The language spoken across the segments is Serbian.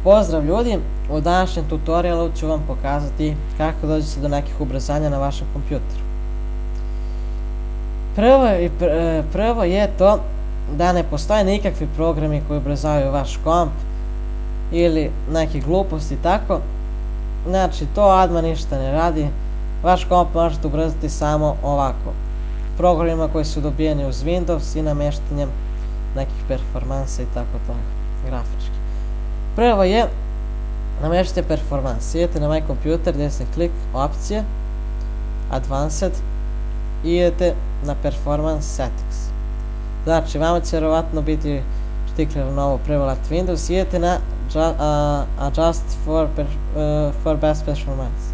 Pozdrav ljudi, u današnjem tutorialu ću vam pokazati kako dođete do nekih ubrzanja na vašem kompjuteru. Prvo je to da ne postoje nikakvi programi koji ubrzavaju vaš komp ili neke gluposti tako. Znači to adma ništa ne radi, vaš komp možete ubrzati samo ovako, programima koji su dobijeni uz Windows i namještanjem nekih performansa i tako to, grafički. Prvo je namještite performans, idete na My Computer, desni klik, opcije, Advanced i idete na Performance Settings. Znači vama će vjerovatno biti štikler na ovo prevolat Windows, idete na Adjust for Best Performance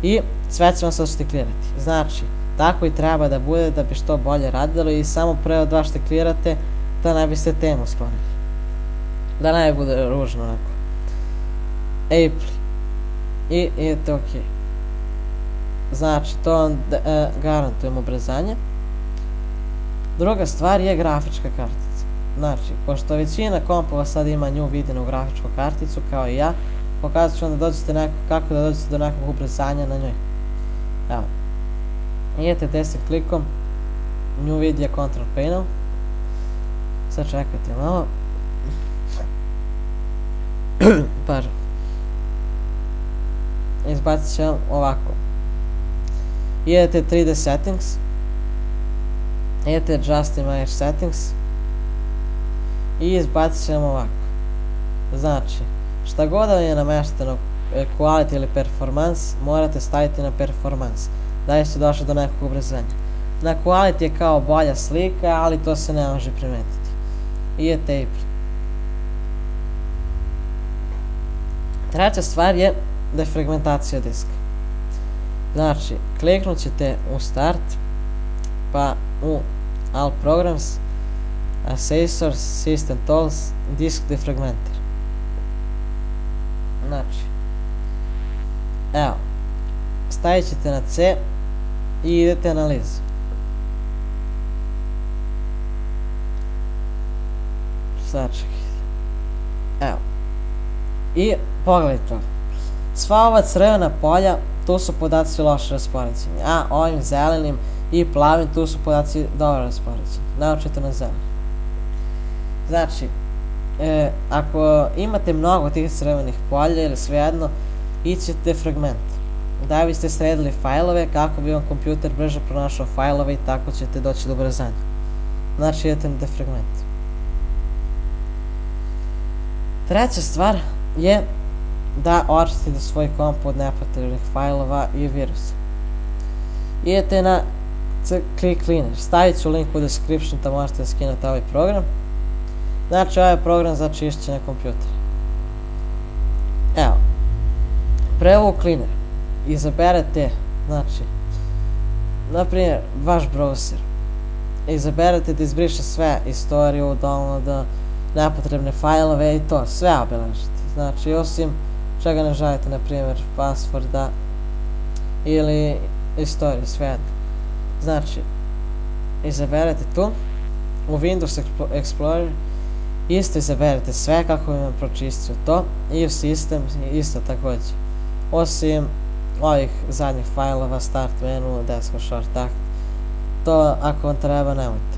i sve će vam se odštiklirati. Znači tako i treba da bude da bi što bolje radilo i samo pre od vas štiklirate da ne biste temu sklonili, da ne bude ružno onako. Apply i idete OK. Znači to vam garantujemo ubrzanje. Druga stvar je grafička kartica. Znači pošto većina kompova sad ima nju videnu grafičku karticu kao i ja, pokazat ću vam da dođete kako da dođete do nekog ubrzanja na njoj. Evo, idete desnim klikom, New Video Control Panel, sad čekajte malo. Pardon. Izbacit ću vam ovako. Idete 3D Settings, idete Adjust Image Settings i izbacit ću vam ovako. Znači, šta god vam je namješteno Quality ili Performance, morate staviti na Performance, da biste došli do nekog ubrzanja. Na Quality je kao bolja slika, ali to se ne može primetiti. Idete Apply. Treća stvar je defragmentacija diska. Znači, kliknut ćete u Start, pa u All Programs, Accessors, System Tools, Disk Defragmenter. Znači, evo, stavit ćete na C i idete analizu. Sad čekajte. Evo. I pogledajte. Sva ova crvena polja, tu su podaci loše raspoređeni, a ovim zelenim i plavim tu su podaci dobro raspoređeni. Naočito na zeleni. Znači, ako imate mnogo tih crvenih polja ili svejedno, ićete defragment. Da biste sredili fajlove kako bi vam kompjuter brže pronašao fajlove i tako ćete doći do ubrzanja. Znači idete na defragment. Treća stvar je da očistite svoj komp od nepotrebnih fajlova i virusa. Idete na Click Cleaner, stavit ću link u description da možete da skinete ovaj program. Znači ovaj je program za čišćenje kompjutera. Evo, prvo u Cleaner izaberete, znači, naprimjer vaš browser, izaberete da izbriše sve, istoriju, downloada, nepotrebne fajlove i to, sve obeležite. Znači osim čega ne želite, naprimjer passworda ili istoriju, svejedno. Znači, izaberete tu, u Windows Explorer isto izaberete sve kako bi vam pročistio to i u sistem isto također. Osim ovih zadnjih fajlova, start menu, desktop shortcut, to ako vam treba nemojte.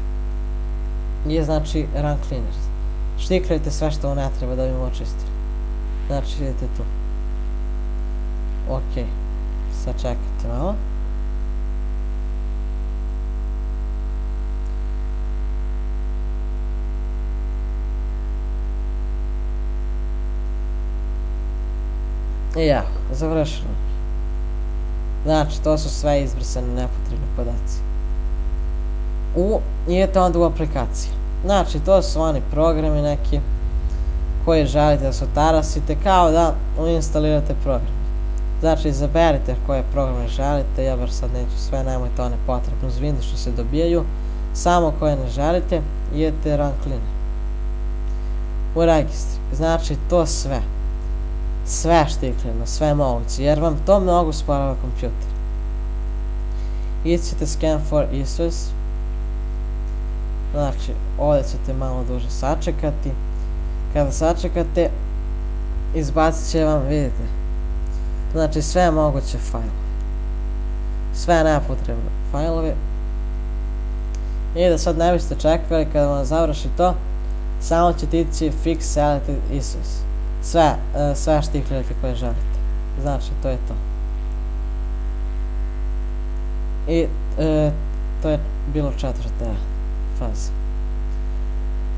I znači Run Cleaner. Štiklajte sve što vam ne treba da bi vam očistili. Znači idete tu. Ok, sad čekajte malo. I ja, završeno. Znači, to su sve izbrisane nepotrebne podaci. Idete onda u aplikacije. Znači, to su oni programi neki koji želite da se otarasite, kao da instalirate program. Znači, izaberite koje programe želite, ja bar sad neću sve, nemojte one potrebno uz Windows što se dobijaju, samo koje ne želite, idete Run Cleaner. U registri, znači to sve. Sve štikleno, sve moguće, jer vam to mnogo usporava kompjuter. Idete Scan for Issues. Znači, ovdje ćete malo duže sačekati. Kada sačekate, izbacit će vam, vidite, znači sve moguće fajlove, sve nepotrebne fajlove. I da sad ne biste čekali kada vam završi to, samo ćete ići fix selected issues, sve štifrirati koje želite, znači to je to. I to je bilo četvrta faza.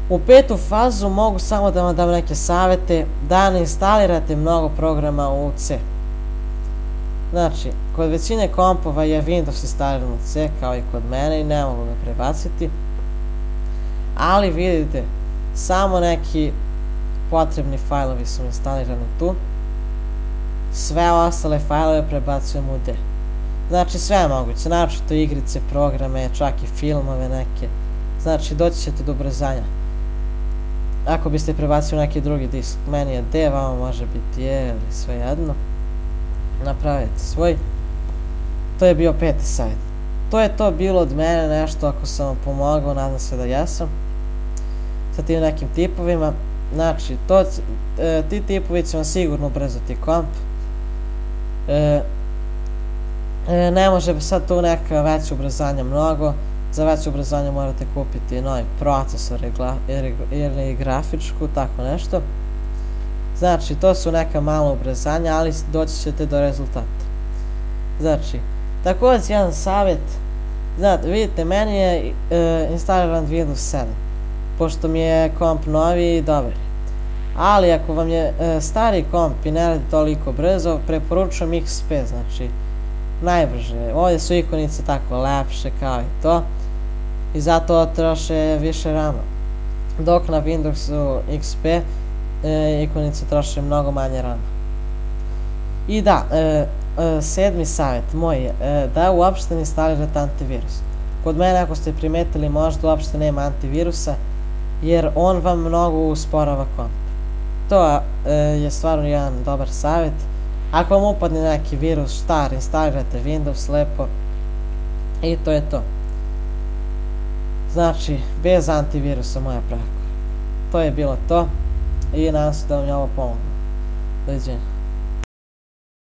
U petu fazu mogu samo da vam dam neke savjete da ne instalirate mnogo programa u C. Znači, kod većine kompova je Windows instaliran u C kao i kod mene i ne mogu ga prebaciti. Ali vidite, samo neki potrebni fajlovi su instalirani tu. Sve ostale fajlove prebacujemo u D. Znači sve je moguće, naročito igrice, programe, čak i filmove neke. Znači doći ćete do ubrzanja. Ako biste prebacili neki drugi disk, meni je D, vama može biti E ili sve jedno. Napravite svoj. To je bio peti savjet. To je to bilo od mene, nešto ako sam vam pomogao, nadam se da jesam. Sa tim nekim tipovima. Znači, ti tipovi će vam sigurno ubrzati komp. Ne može sad tu neka veća ubrzanja mnogo. Za veće ubrzanje morate kupiti novi procesor ili grafičku, tako nešto. Znači, to su neka mala ubrzanja, ali doći ćete do rezultata. Znači, također jedan savjet. Znate, vidite, meni je instaliran Windows 7, pošto mi je komp novi i dobar. Ali ako vam je stari komp i ne radi toliko brzo, preporučujem XP, znači najbrže. Ovdje su ikonice tako lepše kao i to i zato troše više rama. Dok na Windowsu XP ikonice troše mnogo manje rama. I da, sedmi savjet moj je da uopšte ne instalirate antivirus. Kod mene, ako ste primetili, možda uopšte nema antivirusa, jer on vam mnogo usporava komp. To je stvarno jedan dobar savjet. Ako vam upadne neki virus star, instalirate Windows lepo i to je to. Znači, bez antivirusa moja pravka. To je bilo to i nadam se da vam je ovo pomoglo. Doviđenja.